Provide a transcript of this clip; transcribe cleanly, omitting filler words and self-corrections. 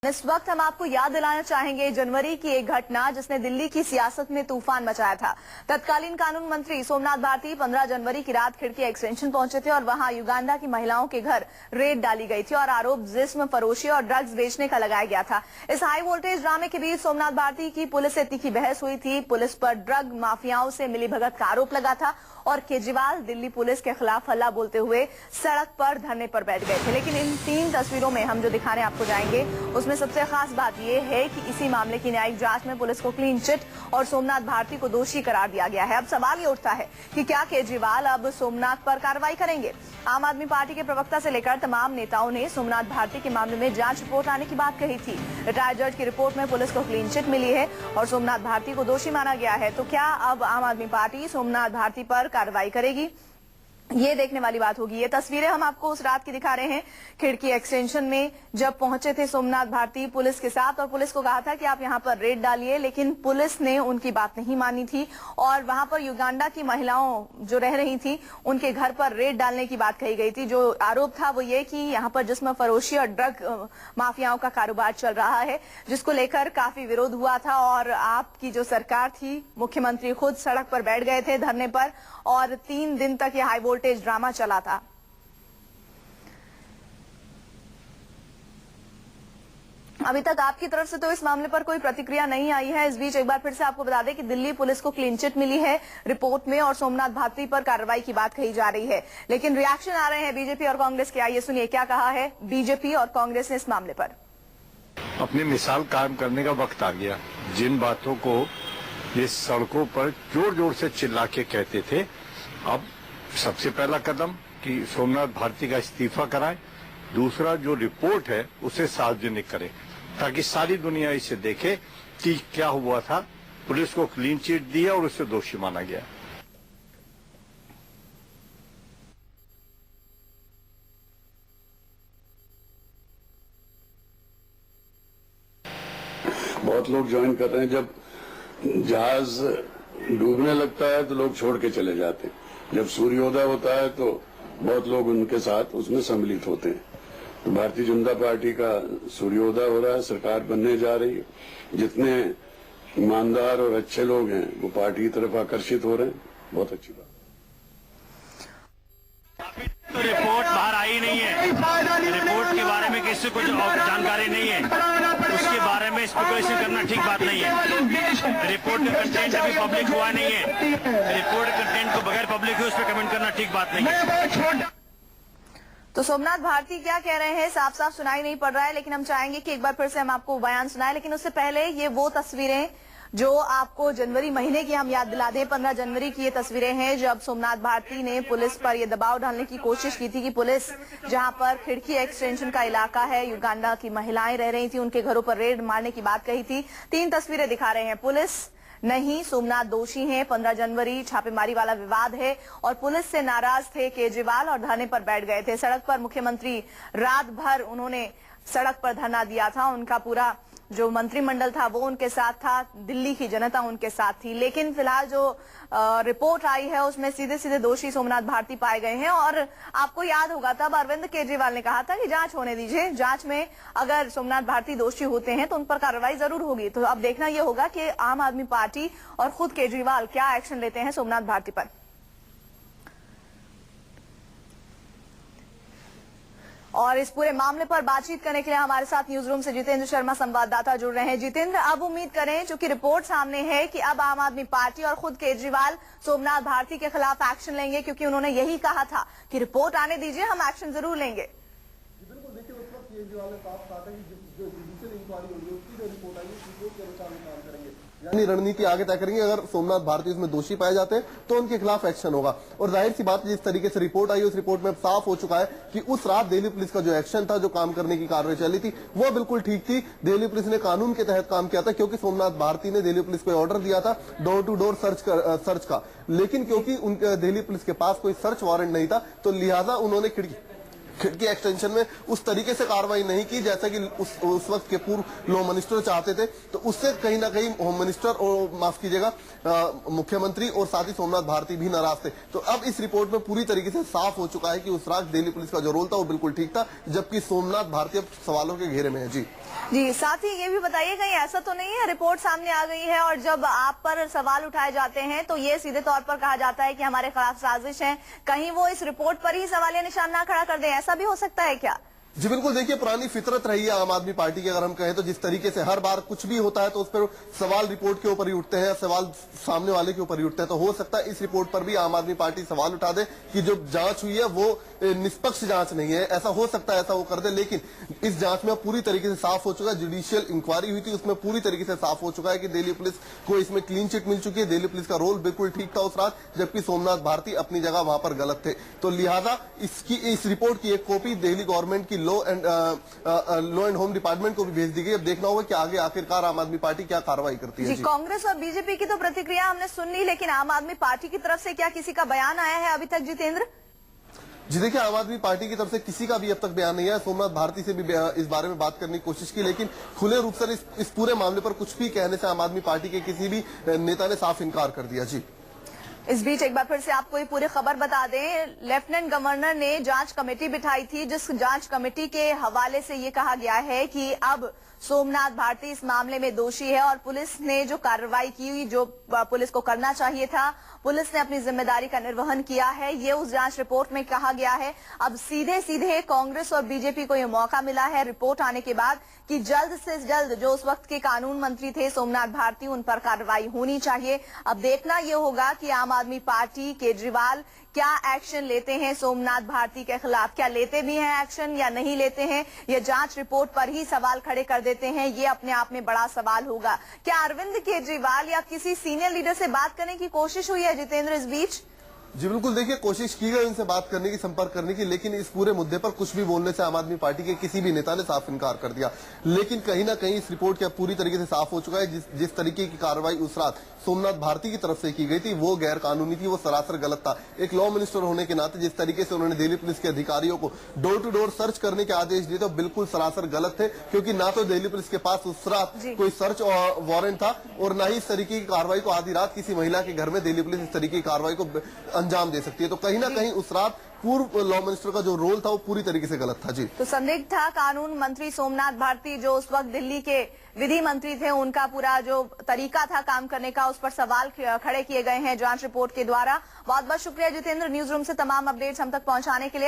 इस वक्त हम आपको याद दिलाना चाहेंगे जनवरी की एक घटना जिसने दिल्ली की सियासत में तूफान मचाया था। तत्कालीन कानून मंत्री सोमनाथ भारती 15 जनवरी की रात खिड़की एक्सटेंशन पहुंचे थे और वहां युगांडा की महिलाओं के घर रेड डाली गई थी और आरोप जिस्म फरोशी और ड्रग्स बेचने का लगाया गया था। इस हाई वोल्टेज ड्रामे के बीच सोमनाथ भारती की पुलिस से तीखी बहस हुई थी। पुलिस पर ड्रग माफियाओं से मिलीभगत का आरोप लगा था और केजरीवाल दिल्ली पुलिस के खिलाफ हल्ला बोलते हुए सड़क पर धरने पर बैठ गए थे। लेकिन इन 3 तस्वीरों में हम जो दिखाने आपको जाएंगे उसमें सबसे खास बात यह है कि इसी मामले की न्यायिक जांच में पुलिस को क्लीन चिट और सोमनाथ भारती को दोषी करार दिया गया है। अब सवाल ये उठता है कि क्या केजरीवाल अब सोमनाथ पर कार्रवाई करेंगे। आम आदमी पार्टी के प्रवक्ता से लेकर तमाम नेताओं ने सोमनाथ भारती के मामले में जांच रिपोर्ट आने की बात कही थी। रिटायर्ड जज की रिपोर्ट में पुलिस को क्लीन चिट मिली है और सोमनाथ भारती को दोषी माना गया है। तो क्या अब आम आदमी पार्टी सोमनाथ भारती पर कार्रवाई करेगी, ये देखने वाली बात होगी। ये तस्वीरें हम आपको उस रात की दिखा रहे हैं। खिड़की एक्सटेंशन में जब पहुंचे थे सोमनाथ भारती पुलिस के साथ और पुलिस को कहा था कि आप यहां पर रेड डालिए, लेकिन पुलिस ने उनकी बात नहीं मानी थी और वहां पर युगांडा की महिलाओं जो रह रही थी उनके घर पर रेड डालने की बात कही गई थी। जो आरोप था वो ये कि यहाँ पर जिस्म फरोशी और ड्रग माफियाओं का कारोबार चल रहा है, जिसको लेकर काफी विरोध हुआ था और आपकी जो सरकार थी, मुख्यमंत्री खुद सड़क पर बैठ गए थे धरने पर और 3 दिन तक ये हाई वोल्टेज ड्रामा चला था। अभी तक आपकी तरफ से तो इस मामले पर कोई प्रतिक्रिया नहीं आई है। इस बीच एक बार फिर से आपको बता दें कि दिल्ली पुलिस को क्लीन चिट मिली है रिपोर्ट में और सोमनाथ भारती पर कार्रवाई की बात कही जा रही है, लेकिन रिएक्शन आ रहे हैं बीजेपी और कांग्रेस के। आइए सुनिए क्या कहा है बीजेपी और कांग्रेस ने इस मामले पर। अपनी मिसाल कायम करने का वक्त आ गया। जिन बातों को ये सड़कों पर जोर जोर से चिल्ला के कहते थे, अब सबसे पहला कदम कि सोमनाथ भारती का इस्तीफा कराएं, दूसरा जो रिपोर्ट है उसे सार्वजनिक करें ताकि सारी दुनिया इसे देखे कि क्या हुआ था। पुलिस को क्लीन चिट दिया और उसे दोषी माना गया। बहुत लोग ज्वाइन कर रहे हैं। जब जहाज डूबने लगता है तो लोग छोड़ के चले जाते हैं, जब सूर्योदय होता है तो बहुत लोग उनके साथ उसमें सम्मिलित होते हैं। तो भारतीय जनता पार्टी का सूर्योदय हो रहा है, सरकार बनने जा रही है। जितने ईमानदार और अच्छे लोग हैं वो पार्टी की तरफ आकर्षित हो रहे हैं, बहुत अच्छी बात। तो रिपोर्ट बाहर आई नहीं है, रिपोर्ट के बारे में किसी को जानकारी नहीं है, उसके बारे में स्पेकुलेशन करना ठीक बात नहीं है। रिपोर्ट का कंटेंट अभी पब्लिक हुआ नहीं है, रिपोर्ट कंटेंट को बगैर पब्लिक हुए उस पर कमेंट करना ठीक बात नहीं है। तो सोमनाथ भारती क्या कह रहे हैं साफ साफ सुनाई नहीं पड़ रहा है, लेकिन हम चाहेंगे कि एक बार फिर से हम आपको बयान सुनाएं। लेकिन उससे पहले ये वो तस्वीरें जो आपको जनवरी महीने की हम याद दिला दें। 15 जनवरी की ये तस्वीरें हैं जब सोमनाथ भारती ने पुलिस पर ये दबाव डालने की कोशिश की थी कि पुलिस जहां पर खिड़की एक्सटेंशन का इलाका है, युगांडा की महिलाएं रह रही थी, उनके घरों पर रेड मारने की बात कही थी। 3 तस्वीरें दिखा रहे हैं। पुलिस नहीं, सोमनाथ दोषी हैं। 15 जनवरी छापेमारी वाला विवाद है और पुलिस से नाराज थे केजरीवाल और धरने पर बैठ गए थे। सड़क पर मुख्यमंत्री रात भर उन्होंने सड़क पर धरना दिया था। उनका पूरा जो मंत्रिमंडल था वो उनके साथ था, दिल्ली की जनता उनके साथ थी। लेकिन फिलहाल जो रिपोर्ट आई है उसमें सीधे सीधे दोषी सोमनाथ भारती पाए गए हैं और आपको याद होगा तब अरविंद केजरीवाल ने कहा था कि जांच होने दीजिए, जांच में अगर सोमनाथ भारती दोषी होते हैं तो उन पर कार्रवाई जरूर होगी। तो अब देखना यह होगा कि आम आदमी पार्टी और खुद केजरीवाल क्या एक्शन लेते हैं सोमनाथ भारती पर। और इस पूरे मामले पर बातचीत करने के लिए हमारे साथ न्यूज रूम से जितेंद्र शर्मा संवाददाता जुड़ रहे हैं। जितेंद्र, अब उम्मीद करें चूंकि रिपोर्ट सामने है कि अब आम आदमी पार्टी और खुद केजरीवाल सोमनाथ भारती के खिलाफ एक्शन लेंगे, क्योंकि उन्होंने यही कहा था कि रिपोर्ट आने दीजिए, हम एक्शन जरूर लेंगे। बिल्कुल, देखिए उस वक्त केजरीवाल ने साफ कहा था कि जो जुडिशियल इंक्वायरी होगी उसकी जो रिपोर्ट आएगी उस रिपोर्ट के अनुसार हम काम करेंगे, यानी रणनीति आगे तय करेंगे। अगर सोमनाथ भारती इसमें दोषी पाए जाते हैं तो उनके खिलाफ एक्शन होगा। और जाहिर सी बात, जिस तरीके से रिपोर्ट आई उस रिपोर्ट में साफ हो चुका है कि उस रात दिल्ली पुलिस का जो एक्शन था, जो काम करने की कार्रवाई चली थी, वो बिल्कुल ठीक थी। दिल्ली पुलिस ने कानून के तहत काम किया था, क्योंकि सोमनाथ भारती ने दिल्ली पुलिस को ऑर्डर दिया था डोर टू डोर सर्च का। लेकिन क्योंकि उनके दिल्ली पुलिस के पास कोई सर्च वारंट नहीं था तो लिहाजा उन्होंने खिड़की एक्सटेंशन में उस तरीके से कार्रवाई नहीं की जैसा कि उस वक्त के पूर्व लॉ मिनिस्टर चाहते थे, तो उससे कहीं ना कहीं होम मिनिस्टर और माफ कीजिएगा मुख्यमंत्री और साथ ही सोमनाथ भारती भी नाराज थे। तो अब इस रिपोर्ट में पूरी तरीके से साफ हो चुका है कि उस रात दिल्ली पुलिस का जो रोल था वो बिल्कुल ठीक था, जबकि सोमनाथ भारती अब सवालों के घेरे में है। जी साथ ही ये भी बताइए, कहीं ऐसा तो नहीं है रिपोर्ट सामने आ गई है और जब आप पर सवाल उठाए जाते हैं तो ये सीधे तौर पर कहा जाता है कि हमारे खिलाफ साजिश है, कहीं वो इस रिपोर्ट पर ही सवालिया निशान ना खड़ा कर दें, ऐसा भी हो सकता है क्या? जी बिल्कुल, देखिए पुरानी फितरत रही है आम आदमी पार्टी की, अगर हम कहें तो जिस तरीके से हर बार कुछ भी होता है तो उस पर सवाल रिपोर्ट के ऊपर ही उठते हैं, सवाल सामने वाले के ऊपर ही उठते हैं। तो हो सकता है इस रिपोर्ट पर भी आम आदमी पार्टी सवाल उठा दे कि जो जांच हुई है वो निष्पक्ष जांच नहीं है, ऐसा हो सकता है, ऐसा वो कर दे। लेकिन इस जांच में पूरी तरीके से साफ हो चुका है, जुडिशियल इंक्वायरी हुई थी उसमें पूरी तरीके से साफ हो चुका है कि दिल्ली पुलिस को इसमें क्लीन चिट मिल चुकी है, दिल्ली पुलिस का रोल बिल्कुल ठीक था उस रात, जबकि सोमनाथ भारती अपनी जगह वहां पर गलत थे। तो लिहाजा इस रिपोर्ट की एक कॉपी दिल्ली गवर्नमेंट की लॉ एंड होम डिपार्टमेंट को भी भेज दी गई। अब देखना होगा कि आगे आखिरकार आम आदमी पार्टी क्या कार्रवाई करती है। जी, कांग्रेस और बीजेपी की तो प्रतिक्रिया हमने सुन ली, लेकिन आम आदमी पार्टी की तरफ से क्या किसी का बयान आया है अभी तक, जितेंद्र? जी देखिए, आम आदमी पार्टी की तरफ से किसी का भी अब तक बयान नहीं है। सोमनाथ भारती से भी इस बारे में बात करने की कोशिश की, लेकिन खुले रूप से इस पूरे मामले पर कुछ भी कहने से आम आदमी पार्टी के किसी भी नेता ने साफ इनकार कर दिया। जी इस बीच एक बार फिर से आपको ये पूरी खबर बता दें, लेफ्टिनेंट गवर्नर ने जांच कमेटी बिठाई थी, जिस जांच कमेटी के हवाले से ये कहा गया है कि अब सोमनाथ भारती इस मामले में दोषी है और पुलिस ने जो कार्रवाई की, जो पुलिस को करना चाहिए था, पुलिस ने अपनी जिम्मेदारी का निर्वहन किया है, ये उस जांच रिपोर्ट में कहा गया है। अब सीधे सीधे कांग्रेस और बीजेपी को यह मौका मिला है रिपोर्ट आने के बाद कि जल्द से जल्द जो उस वक्त के कानून मंत्री थे सोमनाथ भारती, उन पर कार्रवाई होनी चाहिए। अब देखना यह होगा कि आम आदमी पार्टी, केजरीवाल क्या एक्शन लेते हैं सोमनाथ भारती के खिलाफ, क्या लेते भी हैं एक्शन या नहीं लेते हैं, ये जांच रिपोर्ट पर ही सवाल खड़े कर देते हैं, ये अपने आप में बड़ा सवाल होगा। क्या अरविंद केजरीवाल या किसी सीनियर लीडर से बात करने की कोशिश हुई है जितेंद्र इस बीच? जी बिल्कुल, देखिए कोशिश की गई उनसे बात करने की, संपर्क करने की, लेकिन इस पूरे मुद्दे पर कुछ भी बोलने से आम आदमी पार्टी के किसी भी नेता ने साफ इनकार कर दिया। लेकिन कहीं ना कहीं इस रिपोर्ट क्या पूरी तरीके से साफ हो चुका है, जिस तरीके की कार्रवाई उस रात सोमनाथ भारती की तरफ से की गई थी वो गैर कानूनी थी, वो सरासर गलत था। एक लॉ मिनिस्टर होने के नाते जिस तरीके से उन्होंने दिल्ली पुलिस के अधिकारियों को डोर टू डोर सर्च करने के आदेश दिए थे बिल्कुल सरासर गलत थे, क्योंकि ना तो दिल्ली पुलिस के पास उस रात कोई सर्च वारंट था और न ही इस तरीके की कार्रवाई को आधी रात किसी महिला के घर में दिल्ली पुलिस इस तरीके की कार्रवाई को अंजाम दे सकती है। तो कहीं ना कहीं उस रात पूर्व लॉ मिनिस्टर का जो रोल था वो पूरी तरीके से गलत था। जी तो संदिग्ध था कानून मंत्री सोमनाथ भारती, जो उस वक्त दिल्ली के विधि मंत्री थे, उनका पूरा जो तरीका था काम करने का, उस पर सवाल खड़े किए गए हैं जांच रिपोर्ट के द्वारा। बहुत बहुत शुक्रिया जितेंद्र, न्यूज रूम से तमाम अपडेट्स हम तक पहुंचाने के लिए।